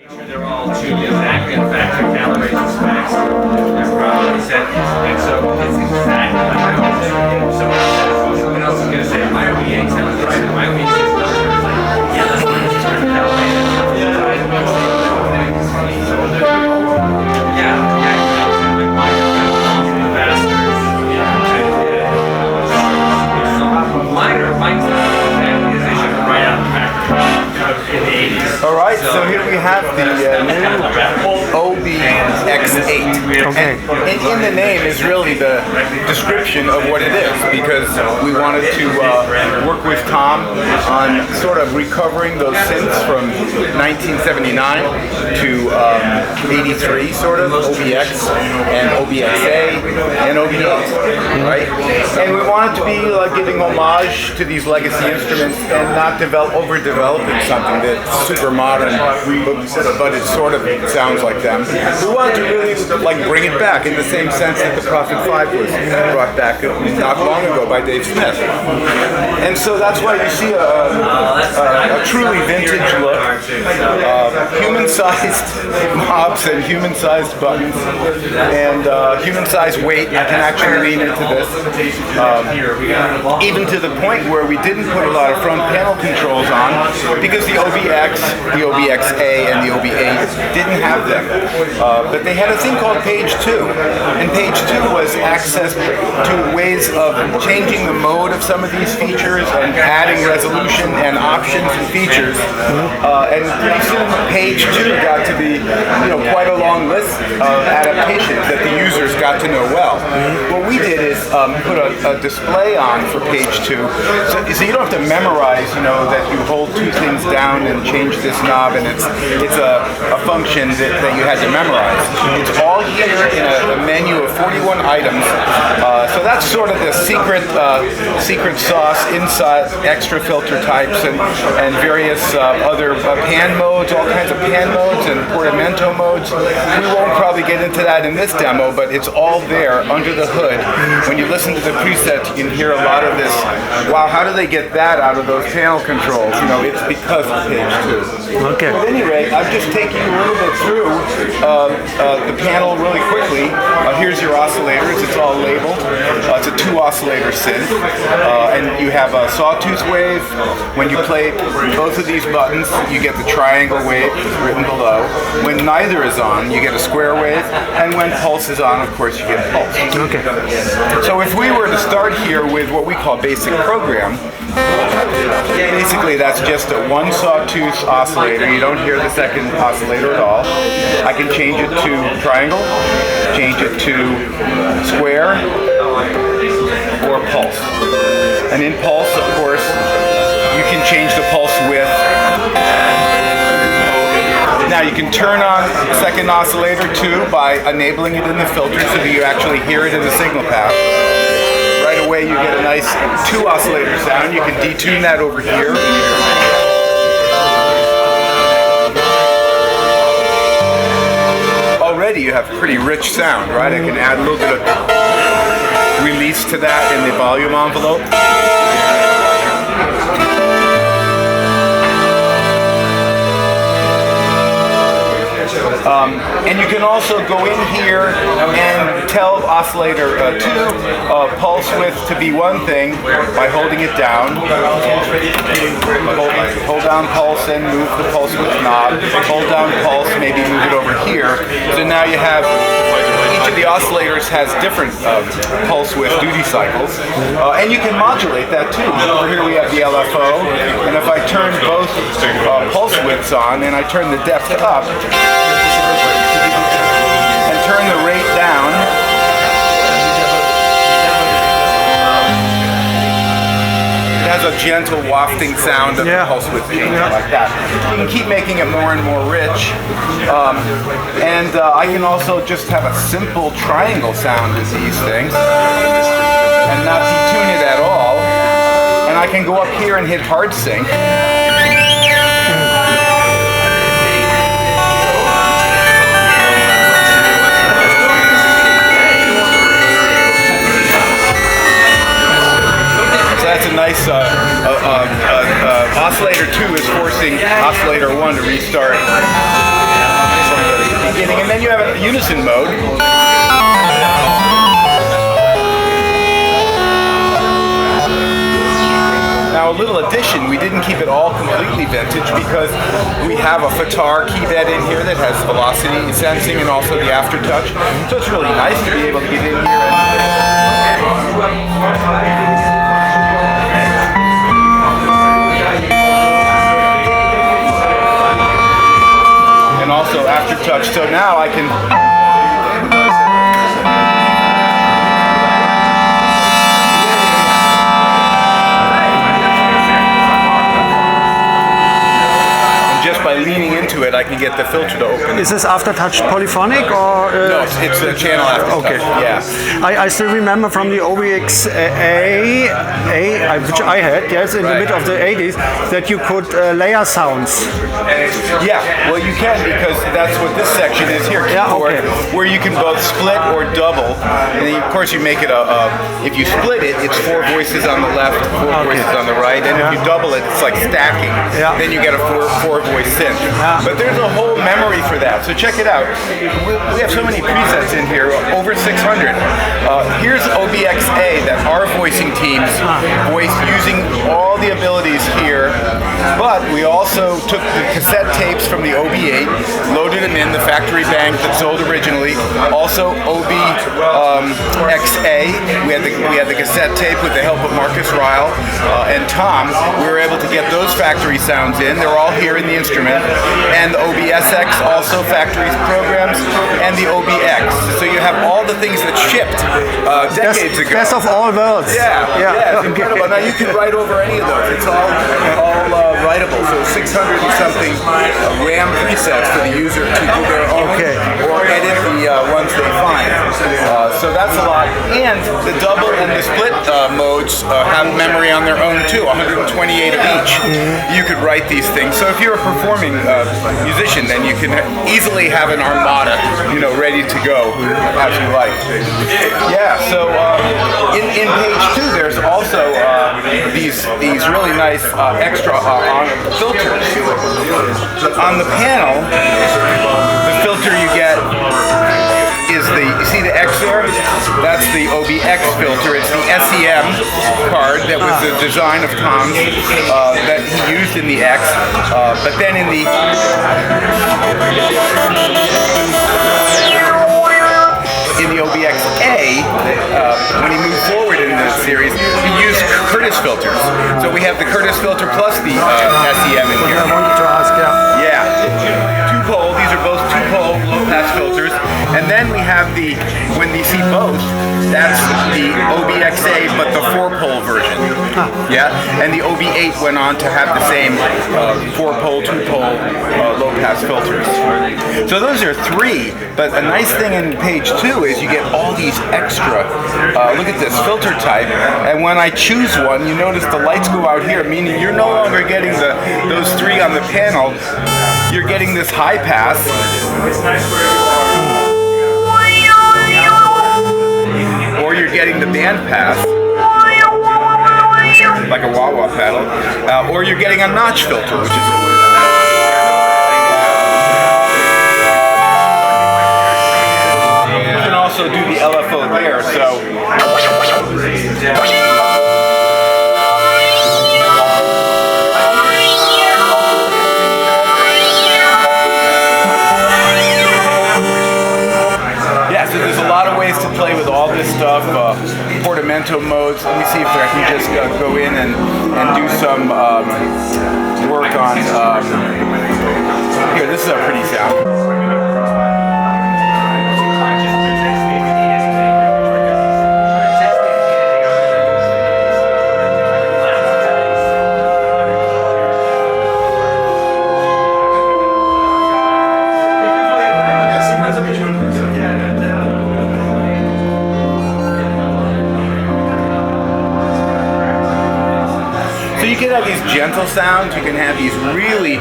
They're all tuned exactly in factory calibration specs. They're properly set, and so it's exactly like my own. So someone else is going to say, my OB-X sounds right, my OB-X doesn't. Yeah, that's why it's turned calibrated. Minor mics is issued right out of the factory in the 80s. All right, so here we have the new OB-X8. Okay. And in the name is really the description of what it is, because we wanted to work with Tom on sort of recovering those synths from 1979 to 83, sort of, OB-X and OB-X8 and OB-8, right? And we wanted to be like giving homage to these legacy instruments and not overdeveloping something that's super modern, but it sort of sounds like them. We wanted to really like bring it back in the same sense that the Prophet 5 was brought back not long ago by Dave Smith. And so that's why you see a truly vintage look, human-sized knobs and human-sized buttons, and human-sized weight. I can actually lean into this, even to the point where we didn't put a lot of front panel controls on because the OB-X, the OB-X8, and the OB-8 didn't have them. But they had a thing called Page 2, and Page 2 was access to ways of changing the mode of some of these features and adding resolution and options and features. And pretty soon Page 2 got to be quite a long list of adaptations that the users got to know well. What we did is put a display on for Page 2, so you don't have to memorize, that you hold two things down and change this knob, and it's a function that you had to memorize. It's all here in a menu of 41 items. So that's sort of the secret sauce inside extra filter types and various other pan modes, all kinds of pan modes and portamento modes. We won't probably get into that in this demo, but it's all there under the hood. When you listen to the presets, you can hear a lot of this. Wow, how do they get that out of those panel controls? It's because of Page 2. Okay. But at any rate, I've just taken you a little bit through the panel really quickly. Here's your oscillators. It's all labeled. It's a 2-oscillator synth. And you have a sawtooth wave. When you play both of these buttons, you get the triangle wave written below. When neither is on, you get a square wave. And when pulse is on, of course, you get pulse. Okay. So if we were to start here with what we call basic program, basically that's just a one sawtooth oscillator. You don't hear the second oscillator at all. I can change it to triangle, change it to square, or pulse. And in pulse, of course, you can change the pulse width. Now you can turn on second oscillator too by enabling it in the filter so that you actually hear it in the signal path. Right away you get a nice 2-oscillator sound. You can detune that over here. Already you have pretty rich sound, right? I can add a little bit of release to that in the volume envelope. And you can also go in here and tell oscillator 2 pulse width to be one thing by holding it down. Hold down pulse and move the pulse width knob. Hold down pulse, maybe move it over here. So now you have each of the oscillators has different pulse width duty cycles, and you can modulate that too. Over here we have the LFO, and if I turn both pulse widths on and I turn the depth up and turn the rate down, it has a gentle wafting sound of the pulse width change like that. You can keep making it more and more rich, and I can also just have a simple triangle sound with these things and not detune it at all, and I can go up here and hit hard sync. That's a nice oscillator 2 is forcing oscillator 1 to restart. beginning, and then you have a unison mode. Now a little addition, we didn't keep it all completely vintage because we have a FTAR key bed in here that has velocity sensing and also the aftertouch. So it's really nice to be able to get in here and also aftertouch. So now I can by leaning into it, I can get the filter to open. Is this aftertouch polyphonic or? No, it's a channel aftertouch. Okay. Yeah. I still remember from the OB-X8, which I had, yes, in the mid of the 80s, that you could layer sounds. Yeah, well you can because that's what this section is here, keyboard, where you can both split or double. And then, of course you make it if you split it, it's 4 voices on the left, 4 voices on the right, and if you double it, it's like stacking. Then you get a 4 voice synth. But there's a whole memory for that, so check it out. We have so many presets in here, over 600. Here's OB-X8 that our voicing teams voiced using all the abilities here, but we also took the cassette tapes from the OB-8, loaded them in the factory bank that sold originally. Also OB-X8, we had the cassette tape with the help of Marcus Ryle and Tom. We were able to get those factory sounds in. They're all here in the instrument. And the OB-SX also factory programs, and the OB-X. So you have all the things that shipped decades ago. Best of all worlds. Yeah, it's incredible. Now you can write over any of those. It's all writable. So 600 and something RAM presets for the user to do their own or edit the ones they find. So that's a lot. And the double and the split modes have memory on their own too. 128 of each. You could write these things. So if you're a performing musician, then you can easily have an armada, ready to go as you like. Yeah. So in page 2, there's also these really nice extra filters. On the panel, the filter you get is you see the X there? That's the OB-X filter. It's the SEM card that was the design of Tom's that he used in the X. But then in the OB-X8, when he moved forward in the series, he used Curtis filters. So we have the Curtis filter plus the SEM in here. I wanted to ask, Yeah. 2-pole, these are both 2-pole low-pass filters. And then we have when you see both, that's the OB-X8, but the 4-pole version. Yeah, and the OB-8 went on to have the same 4-pole, 2-pole low-pass filters. So those are 3, but a nice thing in page 2 is you get all these extra, look at this, filter type, and when I choose one, you notice the lights go out here, meaning you're no longer getting those 3 on the panel, you're getting this high pass, or you're getting the band pass, like a wah-wah pedal, or you're getting a notch filter, which is you can also do the LFO there, so there's a lot of ways to play with all this stuff, portamento modes. Let me see if I can just go in and do some work on, here, this is a pretty sound. These gentle sounds, you can have these really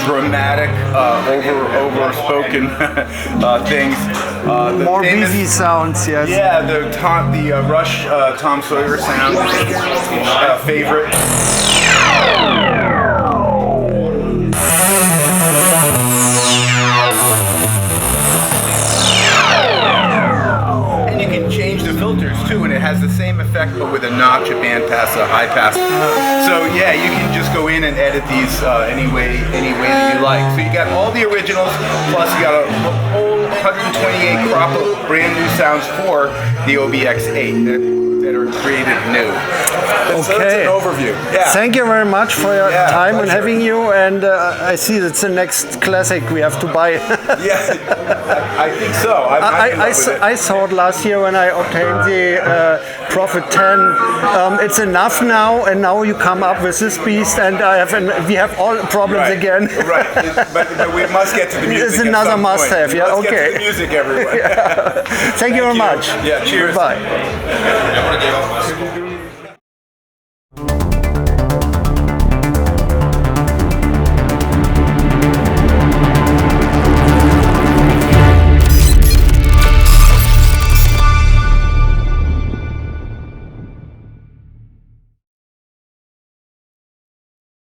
dramatic, over-spoken things. More busy sounds, yes. Yeah, the Rush Tom Sawyer sound is a favorite. pass, a high pass. So yeah, you can just go in and edit these any way that you like. So you got all the originals, plus you got a whole 128 crop of brand new sounds for the OB-X8 that are created new. So that's an overview. Yeah. Thank you very much for your time and pleasure. having you. And I see it's the next classic we have to buy. Yeah. I think so. I saw it last year when I obtained the Prophet 10. It's enough now, and now you come up with this beast, and we have all problems again. Right, but we must get to the music. It's another must-have. Yeah, Let's okay. get to the music, everyone. Thank you very much. Yeah, cheers. Bye. I want to get off my